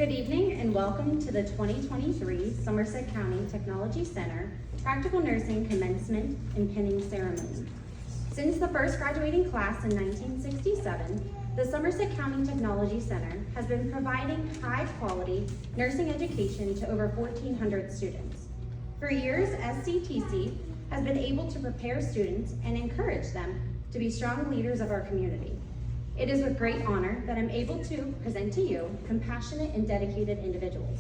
Good evening and welcome to the 2023 Somerset County Technology Center Practical Nursing Commencement and Pinning Ceremony. Since the first graduating class in 1967, the Somerset County Technology Center has been providing high-quality nursing education to over 1,400 students. For years, SCTC has been able to prepare students and encourage them to be strong leaders of our community. It is with great honor that I'm able to present to you compassionate and dedicated individuals.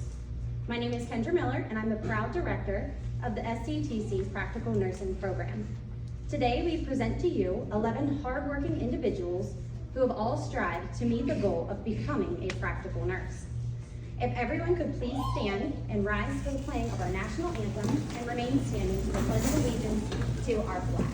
My name is Kendra Miller, and I'm the proud director of the SCTC Practical Nursing Program. Today, we present to you 11 hardworking individuals who have all strived to meet the goal of becoming a practical nurse. If everyone could please stand and rise for the playing of our national anthem and remain standing for the Pledge of Allegiance to our flag.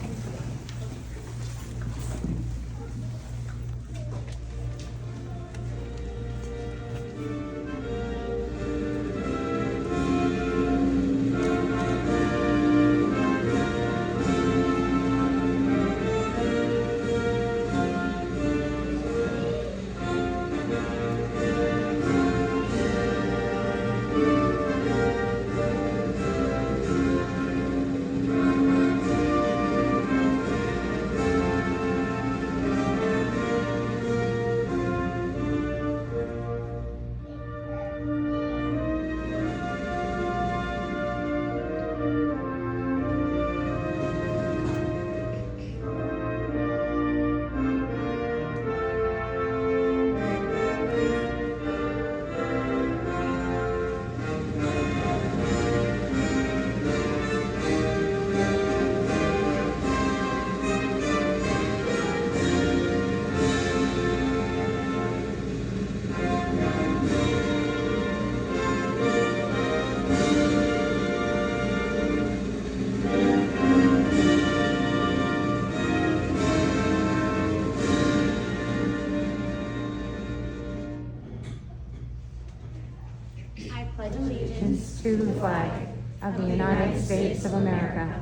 To the flag of the United States of America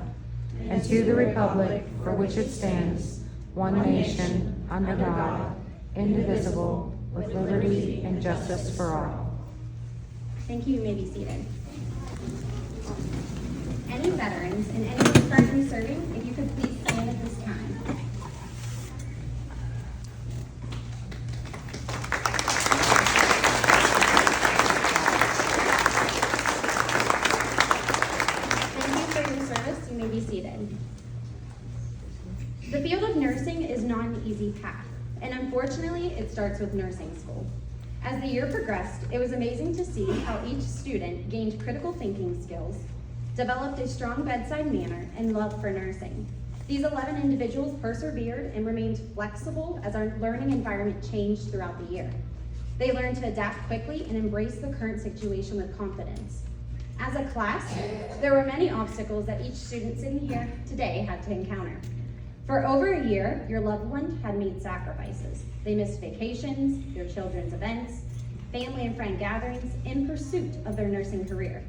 and to the republic for which it stands, one nation, under God, indivisible, with liberty and justice for all. Thank you. You may be seated. Any veterans and anyone currently serving, if you could please stand at this time. Seated. The field of nursing is not an easy path, and unfortunately, it starts with nursing school. As the year progressed, it was amazing to see how each student gained critical thinking skills, developed a strong bedside manner, and love for nursing. These 11 individuals persevered and remained flexible as our learning environment changed throughout the year. They learned to adapt quickly and embrace the current situation with confidence. As a class, there were many obstacles that each student sitting here today had to encounter. For over a year, your loved one had made sacrifices. They missed vacations, their children's events, family and friend gatherings in pursuit of their nursing career.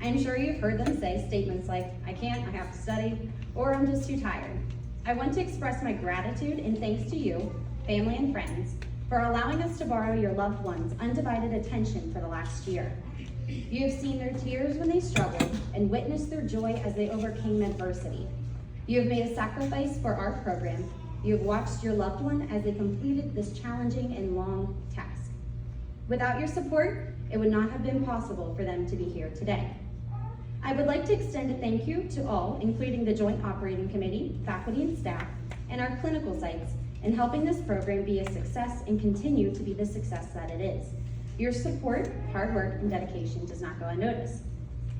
I'm sure you've heard them say statements like, I can't, I have to study, or I'm just too tired. I want to express my gratitude and thanks to you, family and friends, for allowing us to borrow your loved one's undivided attention for the last year. You have seen their tears when they struggled and witnessed their joy as they overcame adversity. You have made a sacrifice for our program. You have watched your loved one as they completed this challenging and long task. Without your support, it would not have been possible for them to be here today. I would like to extend a thank you to all, including the Joint Operating Committee, faculty and staff, and our clinical sites in helping this program be a success and continue to be the success that it is. Your support, hard work, and dedication does not go unnoticed.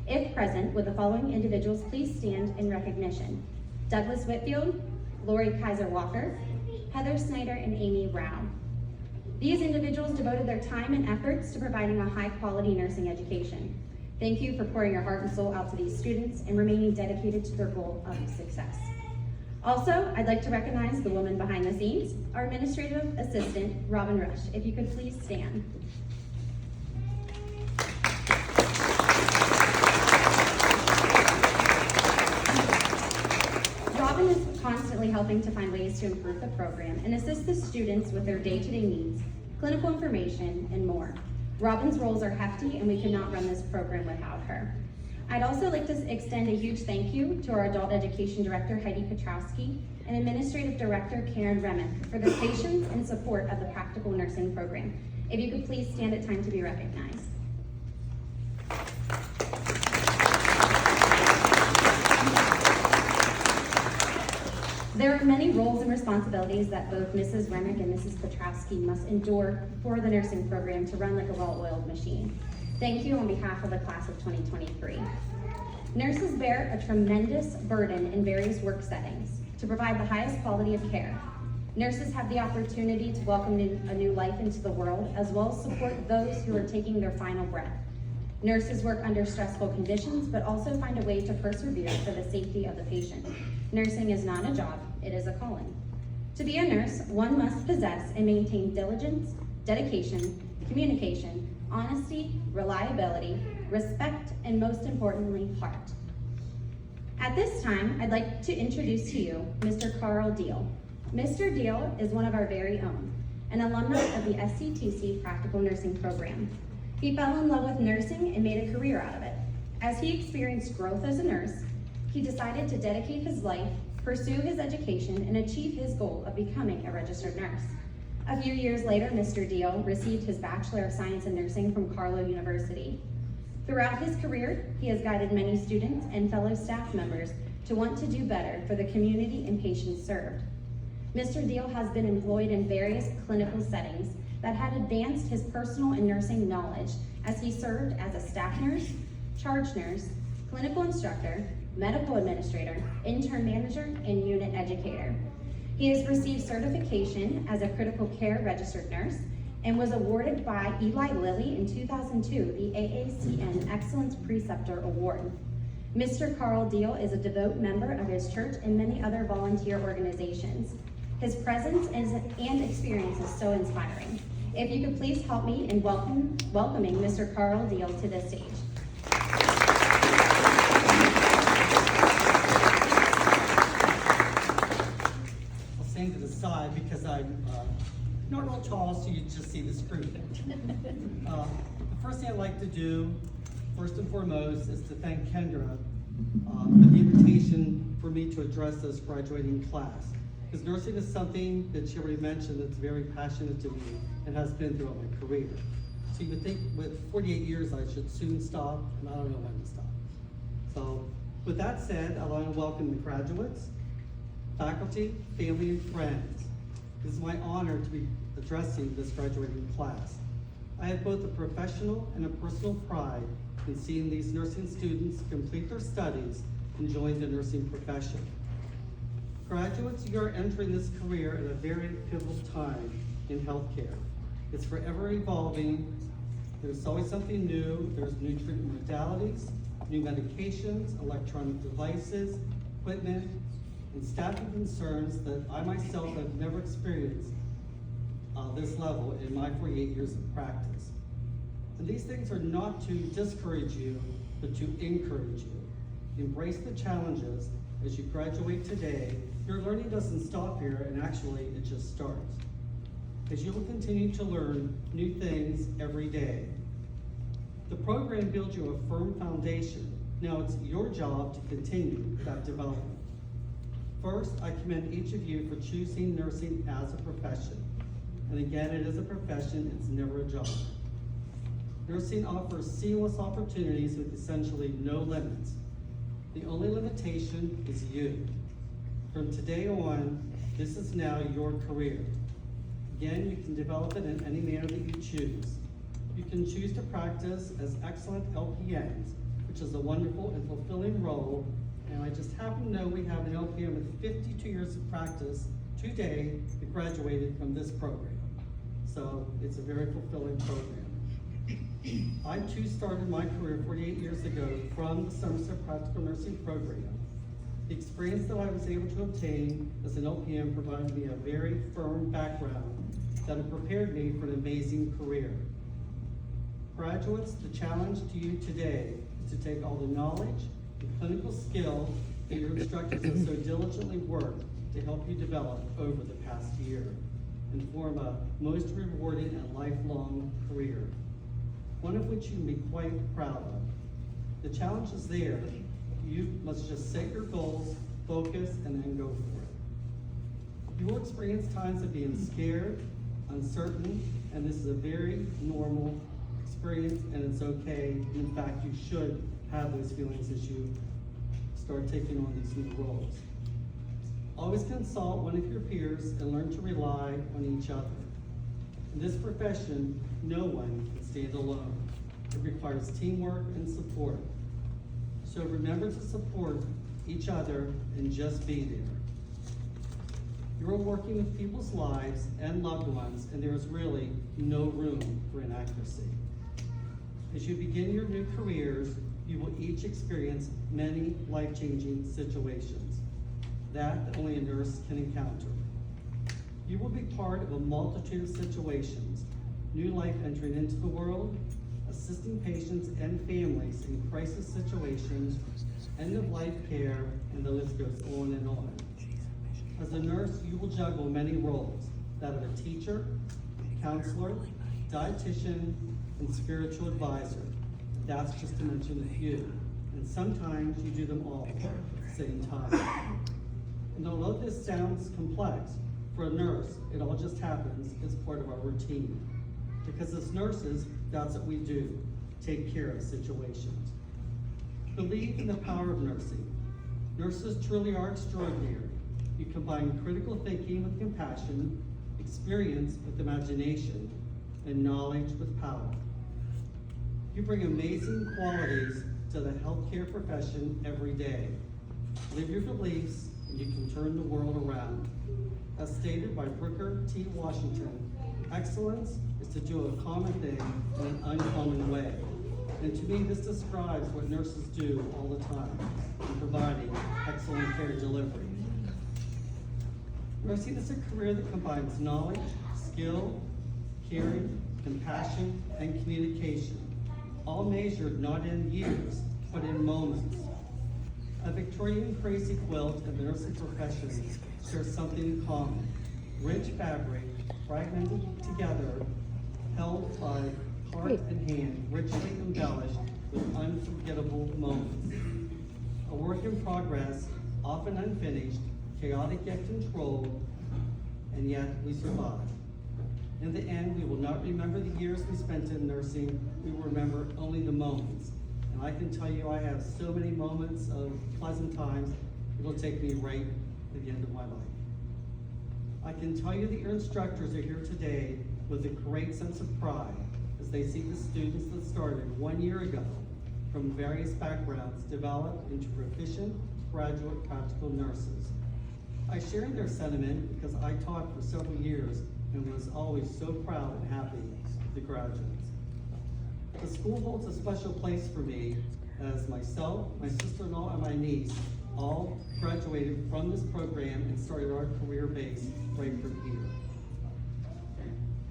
If present, would the following individuals please stand in recognition? Douglas Whitfield, Lori Kaiser Walker, Heather Snyder, and Amy Brown. These individuals devoted their time and efforts to providing a high-quality nursing education. Thank you for pouring your heart and soul out to these students and remaining dedicated to their goal of success. Also, I'd like to recognize the woman behind the scenes, our administrative assistant, Robin Rush. If you could please stand. Robin is constantly helping to find ways to improve the program and assist the students with their day-to-day needs, clinical information, and more. Robin's roles are hefty, and we could not run this program without her. I'd also like to extend a huge thank you to our Adult Education Director, Heidi Petrowski, and Administrative Director, Karen Remick, for their patience and support of the Practical Nursing Program. If you could please stand at time to be recognized. There are many roles and responsibilities that both Mrs. Remick and Mrs. Petrowski must endure for the nursing program to run like a well-oiled machine. Thank you on behalf of the class of 2023. Nurses bear a tremendous burden in various work settings to provide the highest quality of care. Nurses have the opportunity to welcome a new life into the world, as well as support those who are taking their final breath. Nurses work under stressful conditions, but also find a way to persevere for the safety of the patient. Nursing is not a job, it is a calling. To be a nurse, one must possess and maintain diligence, dedication, communication, honesty, reliability, respect, and most importantly, heart. At this time, I'd like to introduce to you Mr. Carl Deal. Mr. Deal is one of our very own, an alumni of the SCTC Practical Nursing Program. He fell in love with nursing and made a career out of it. As he experienced growth as a nurse, he decided to dedicate his life, pursue his education, and achieve his goal of becoming a registered nurse. A few years later, Mr. Deal received his Bachelor of Science in Nursing from Carlow University. Throughout his career, he has guided many students and fellow staff members to want to do better for the community and patients served. Mr. Deal has been employed in various clinical settings that had advanced his personal and nursing knowledge as he served as a staff nurse, charge nurse, clinical instructor, medical administrator, intern manager, and unit educator. He has received certification as a critical care registered nurse and was awarded by Eli Lilly in 2002 the AACN Excellence Preceptor Award. Mr. Carl Deal is a devout member of his church and many other volunteer organizations. His presence and experience is so inspiring. If you could please help me in welcoming Mr. Carl Deal to the stage. I'll stand to the side because I'm not real tall, so you just see the screw thing. The first thing I'd like to do, first and foremost, is to thank Kendra for the invitation for me to address this graduating class. Because nursing is something that she already mentioned that's very passionate to me and has been throughout my career. So you would think with 48 years I should soon stop, and I don't know when to stop. So with that said, I want to welcome the graduates, faculty, family, and friends. It is my honor to be addressing this graduating class. I have both a professional and a personal pride in seeing these nursing students complete their studies and join the nursing profession. Graduates, you are entering this career at a very pivotal time in healthcare. It's forever evolving. There's always something new. There's new treatment modalities, new medications, electronic devices, equipment, and staffing concerns that I myself have never experienced this level in my 48 years of practice. And these things are not to discourage you, but to encourage you. Embrace the challenges. As you graduate today, your learning doesn't stop here, and actually it just starts. As you will continue to learn new things every day. The program builds you a firm foundation. Now it's your job to continue that development. First, I commend each of you for choosing nursing as a profession. And again, it is a profession, it's never a job. Nursing offers seamless opportunities with essentially no limits. The only limitation is you. From today on, this is now your career. Again, you can develop it in any manner that you choose. You can choose to practice as excellent LPNs, which is a wonderful and fulfilling role. And I just happen to know we have an LPN with 52 years of practice today that graduated from this program. So it's a very fulfilling program. I too started my career 48 years ago from the Somerset Practical Nursing Program. The experience that I was able to obtain as an LPN provided me a very firm background that had prepared me for an amazing career. Graduates, the challenge to you today is to take all the knowledge and clinical skill that your instructors have so diligently worked to help you develop over the past year and form a most rewarding and lifelong career. one of which you can be quite proud of. The challenge is there. You must just set your goals, focus, and then go for it. You will experience times of being scared, uncertain, and this is a very normal experience, and it's okay. In fact, you should have those feelings as you start taking on these new roles. Always consult one of your peers and learn to rely on each other. In this profession, no one can stand alone. It requires teamwork and support. So remember to support each other and just be there. You are working with people's lives and loved ones, and there is really no room for inaccuracy. As you begin your new careers, you will each experience many life-changing situations that only a nurse can encounter. You will be part of a multitude of situations, new life entering into the world, assisting patients and families in crisis situations, end-of-life care, and the list goes on and on. As a nurse, you will juggle many roles, that of a teacher, counselor, dietitian, and spiritual advisor. That's just to mention a few. And sometimes you do them all at the same time. And although this sounds complex, for a nurse, it all just happens as part of our routine. Because as nurses, that's what we do, take care of situations. Believe in the power of nursing. Nurses truly are extraordinary. You combine critical thinking with compassion, experience with imagination, and knowledge with power. You bring amazing qualities to the healthcare profession every day. Live your beliefs, and you can turn the world around. As stated by Booker T. Washington, excellence is to do a common thing in an uncommon way. And to me, this describes what nurses do all the time in providing excellent care delivery. Nursing is a career that combines knowledge, skill, caring, compassion, and communication, all measured not in years, but in moments. A Victorian crazy quilt of the nursing profession shares something in common. Rich fabric, fragmented together, held by heart and hand, richly embellished with unforgettable moments. A work in progress, often unfinished, chaotic yet controlled, and yet we survive. In the end, we will not remember the years we spent in nursing, we will remember only the moments. And I can tell you I have so many moments of pleasant times, it'll take me right to the end of my life. I can tell you that your instructors are here today with a great sense of pride as they see the students that started 1 year ago from various backgrounds develop into proficient graduate practical nurses. I share in their sentiment because I taught for several years and was always so proud and happy with the graduates. The school holds a special place for me as myself, my sister-in-law, and my niece all graduated from this program and started our career base right from here.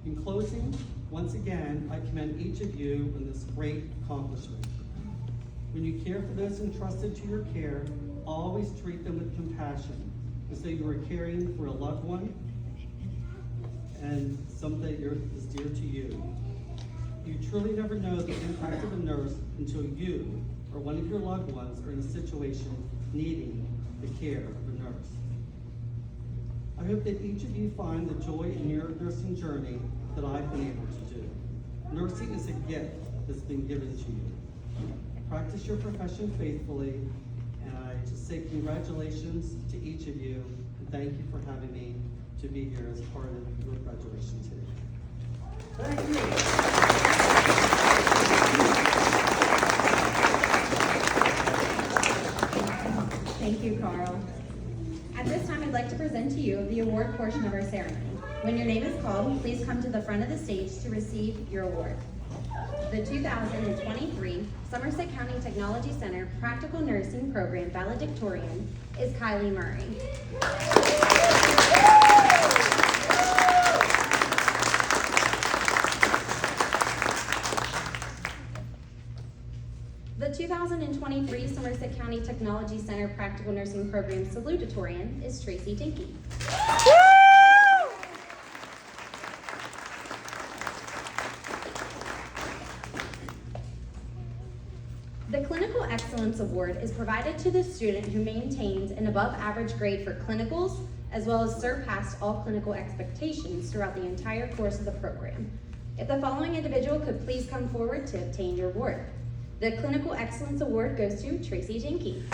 In closing, once again, I commend each of you on this great accomplishment. When you care for those entrusted to your care, always treat them with compassion, as though you are caring for a loved one and something that is dear to you. You truly never know the impact of a nurse until you or one of your loved ones are in a situation needing the care of a nurse. I hope that each of you find the joy in your nursing journey that I've been able to do. Nursing is a gift that's been given to you. Practice your profession faithfully, and I just say congratulations to each of you, and thank you for having me to be here as part of your graduation today. Thank you. Thank you, Carl. At this time, I'd like to present to you the award portion of our ceremony. When your name is called, please come to the front of the stage to receive your award. The 2023 Somerset County Technology Center Practical Nursing Program valedictorian is Kylie Murray. The 2023 Somerset County Technology Center Practical Nursing Program salutatorian is Tracy Dinky. Excellence Award is provided to the student who maintains an above average grade for clinicals, as well as surpassed all clinical expectations throughout the entire course of the program. If the following individual could please come forward to obtain your award. The Clinical Excellence Award goes to Tracy Jenke.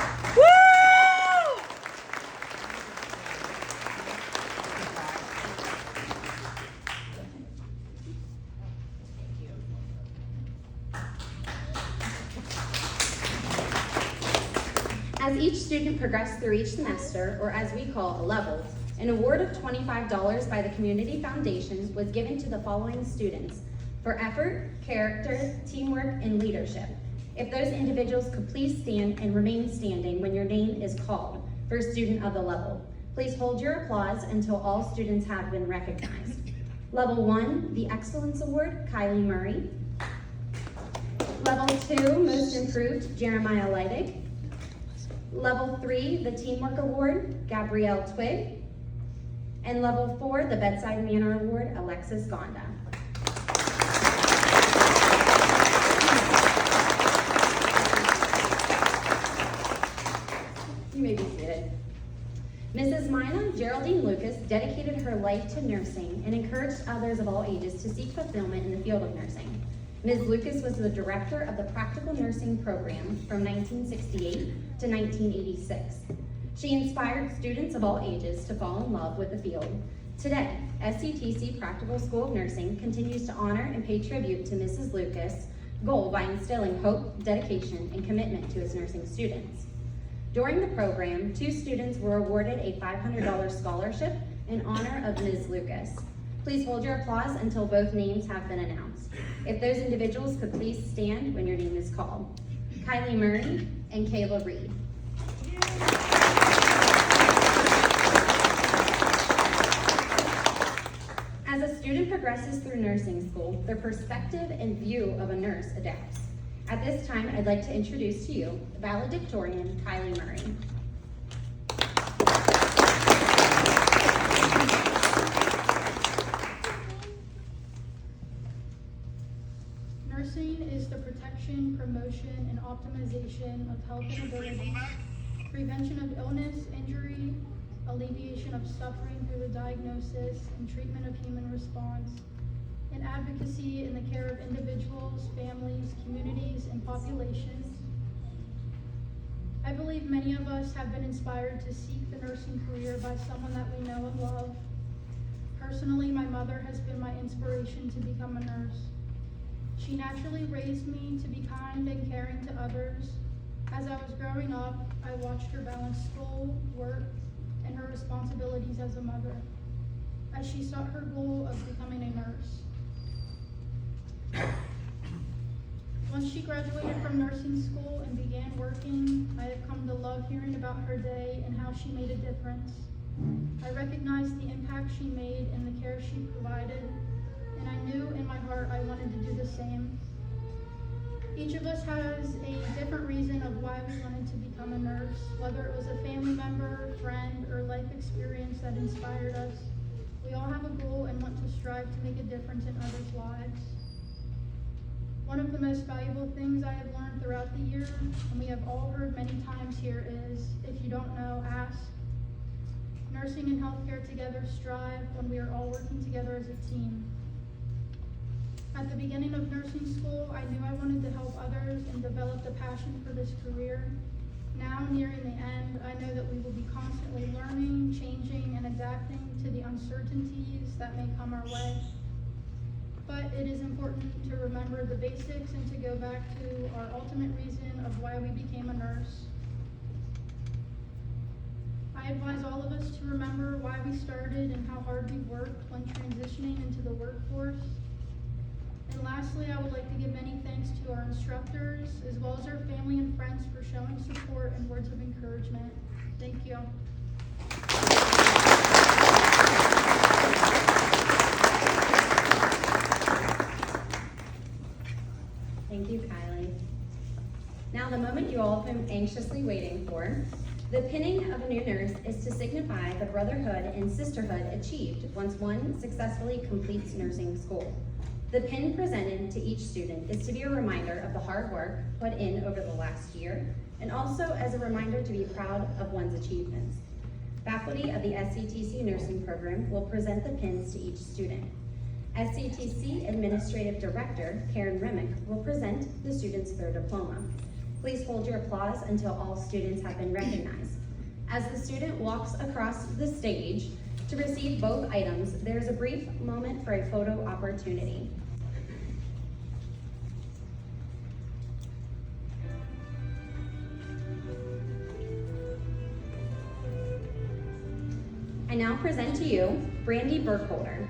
As each student progressed through each semester, or as we call a level, an award of $25 by the Community Foundation was given to the following students for effort, character, teamwork, and leadership. If those individuals could please stand and remain standing when your name is called for a student of the level. Please hold your applause until all students have been recognized. Level 1, the Excellence Award, Kylie Murray. Level 2, Most Improved, Jeremiah Leidig. Level 3, the Teamwork Award, Gabrielle Twig. And Level 4, the Bedside Manner Award, Alexis Gonda. You may be seated. Mrs. Mina Geraldine Lucas dedicated her life to nursing and encouraged others of all ages to seek fulfillment in the field of nursing. Ms. Lucas was the director of the Practical Nursing Program from 1968 to 1986. She inspired students of all ages to fall in love with the field. Today, SCTC Practical School of Nursing continues to honor and pay tribute to Mrs. Lucas' goal by instilling hope, dedication, and commitment to its nursing students. During the program, 2 students were awarded a $500 scholarship in honor of Ms. Lucas. Please hold your applause until both names have been announced. If those individuals could please stand when your name is called. Kylie Murray and Kayla Reed. As a student progresses through nursing school, their perspective and view of a nurse adapts. At this time, I'd like to introduce to you valedictorian Kylie Murray. Nursing is the protection, promotion, and optimization of health and ability, prevention of illness, injury, alleviation of suffering through the diagnosis and treatment of human response, and advocacy in the care of individuals, families, communities, and populations. I believe many of us have been inspired to seek the nursing career by someone that we know and love. Personally, my mother has been my inspiration to become a nurse. She naturally raised me to be kind and caring to others. As I was growing up, I watched her balance school, work, and her responsibilities as a mother, as she sought her goal of becoming a nurse. Once she graduated from nursing school and began working, I have come to love hearing about her day and how she made a difference. I recognized the impact she made and the care she provided, and I knew in my heart I wanted to do the same. Each of us has a different reason of why we wanted to become a nurse, whether it was a family member, friend, or life experience that inspired us. We all have a goal and want to strive to make a difference in others' lives. One of the most valuable things I have learned throughout the year, and we have all heard many times here, is if you don't know, ask. Nursing and healthcare together strive when we are all working together as a team. At the beginning of nursing school, I knew I wanted to help others and developed a passion for this career. Now, nearing the end, I know that we will be constantly learning, changing, and adapting to the uncertainties that may come our way. But it is important to remember the basics and to go back to our ultimate reason of why we became a nurse. I advise all of us to remember why we started and how hard we worked when transitioning into the workforce. And lastly, I would like to give many thanks to our instructors, as well as our family and friends for showing support and words of encouragement. Thank you. Thank you, Kylie. Now, the moment you all have been anxiously waiting for. The pinning of a new nurse is to signify the brotherhood and sisterhood achieved once one successfully completes nursing school. The pin presented to each student is to be a reminder of the hard work put in over the last year, and also as a reminder to be proud of one's achievements. Faculty of the SCTC nursing program will present the pins to each student. SCTC Administrative Director Karen Remick will present the students their diploma. Please hold your applause until all students have been recognized. As the student walks across the stage to receive both items, there is a brief moment for a photo opportunity. I now present to you Brandy Burkholder.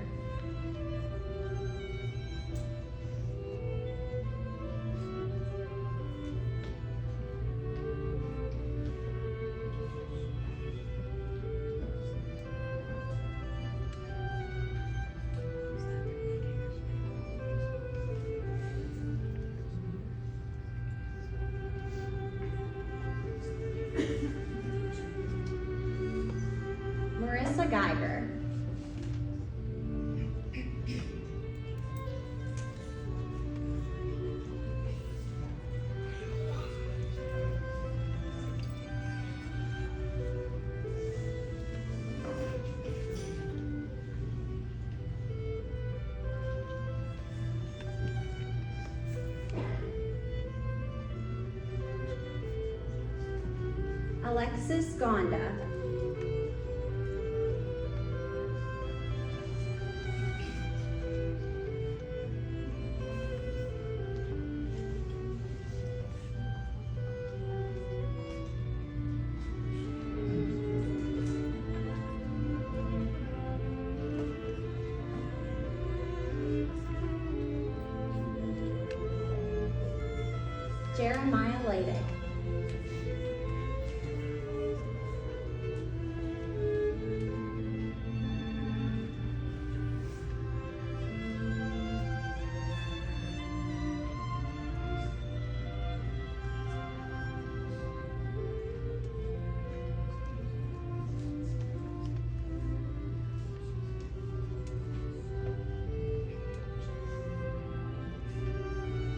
Marissa Geiger. Alexis Gonda. Jeremiah Ladick.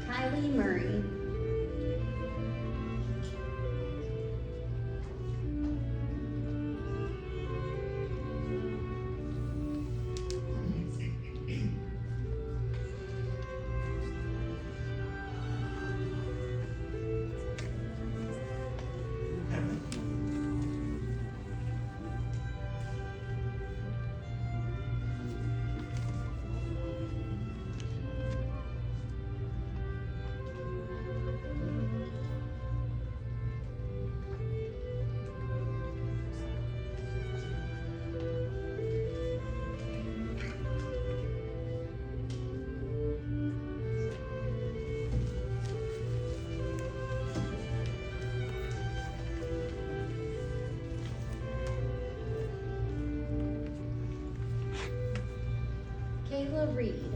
Kylie Murray. Kayla Reed.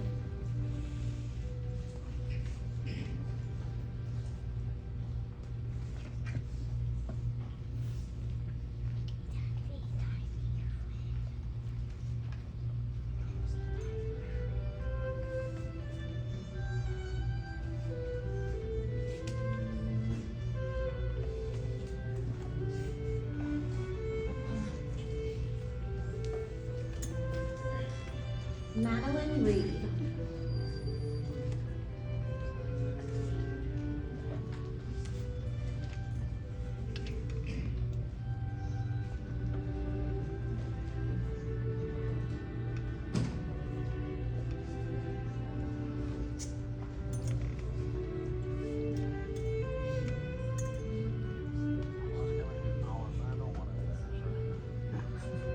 Madeline Reed.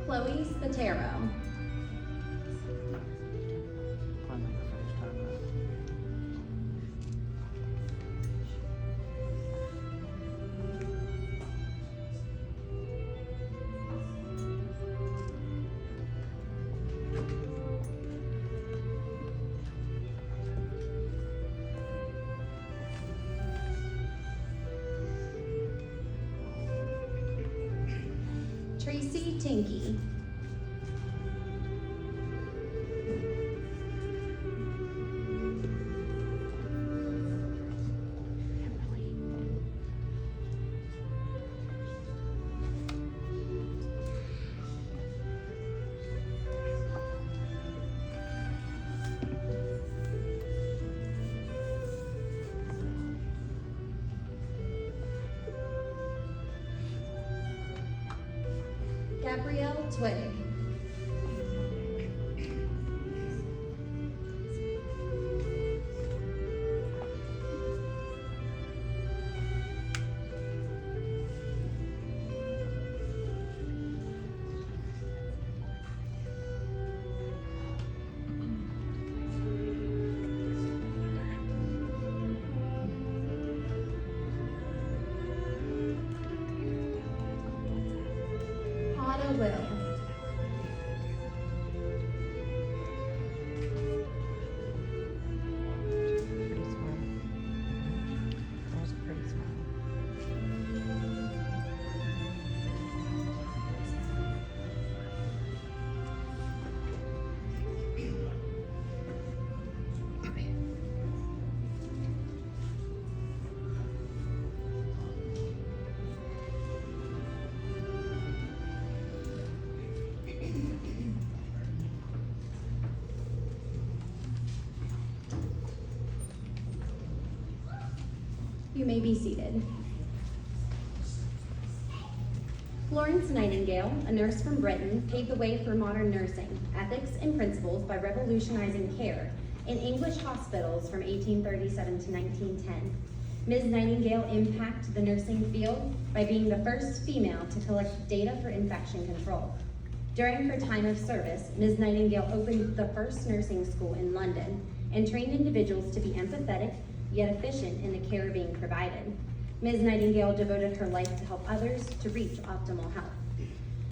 Chloe Spatero. Tracy Tinky. Twig. Ada Will. Pretty smile. That was a pretty smile. You may be seated. Florence Nightingale, a nurse from Britain, paved the way for modern nursing, ethics, and principles by revolutionizing care in English hospitals from 1837 to 1910. Ms. Nightingale impacted the nursing field by being the first female to collect data for infection control. During her time of service, Ms. Nightingale opened the first nursing school in London and trained individuals to be empathetic yet efficient in the care being provided. Ms. Nightingale devoted her life to help others to reach optimal health.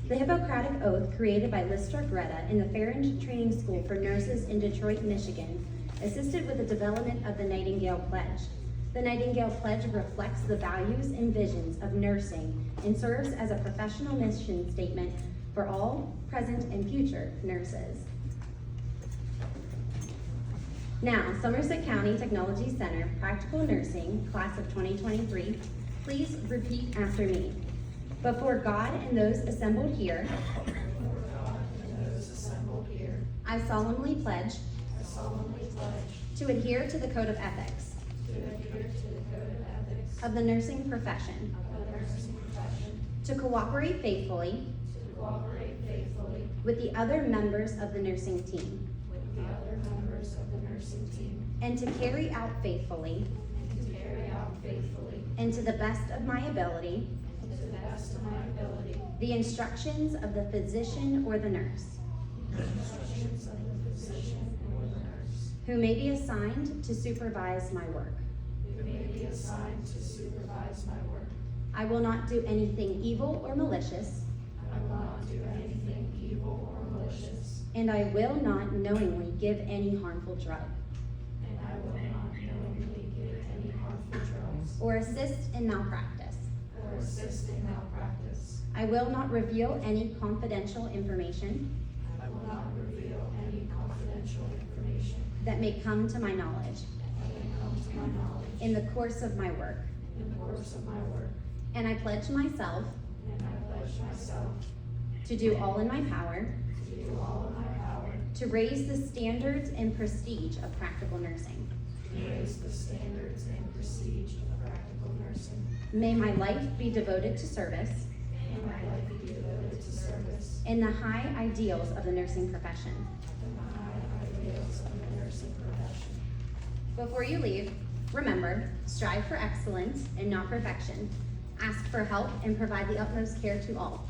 The Hippocratic Oath, created by Lister Greta in the Farrand Training School for Nurses in Detroit, Michigan, assisted with the development of the Nightingale Pledge. The Nightingale Pledge reflects the values and visions of nursing and serves as a professional mission statement for all present and future nurses. Now, Somerset County Technology Center, Practical Nursing, Class of 2023, please repeat after me. Before God and those assembled here, I solemnly pledge to adhere to the Code of Ethics of the nursing profession, to cooperate faithfully with the other members of the nursing team, and to carry out faithfully and to the best of my ability the instructions of the physician or the nurse who may be assigned to supervise my work. I will not do anything evil or malicious, and I will not knowingly give any harmful drug or assist in malpractice. I will not reveal any confidential information that may come to my knowledge in the course of my work. And I pledge myself to do all in my power to raise the standards and prestige of practical nursing. May my life be devoted to service in the high ideals of the nursing profession. Before you leave, remember, strive for excellence and not perfection. Ask for help and provide the utmost care to all.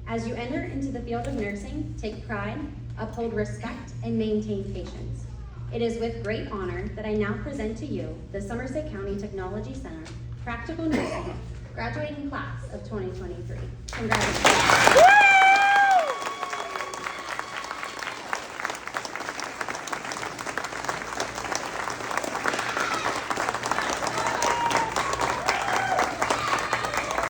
As you enter into the field of nursing, take pride, uphold respect, and maintain patience. It is with great honor that I now present to you the Somerset County Technology Center Practical Nursing graduating class of 2023. Congratulations.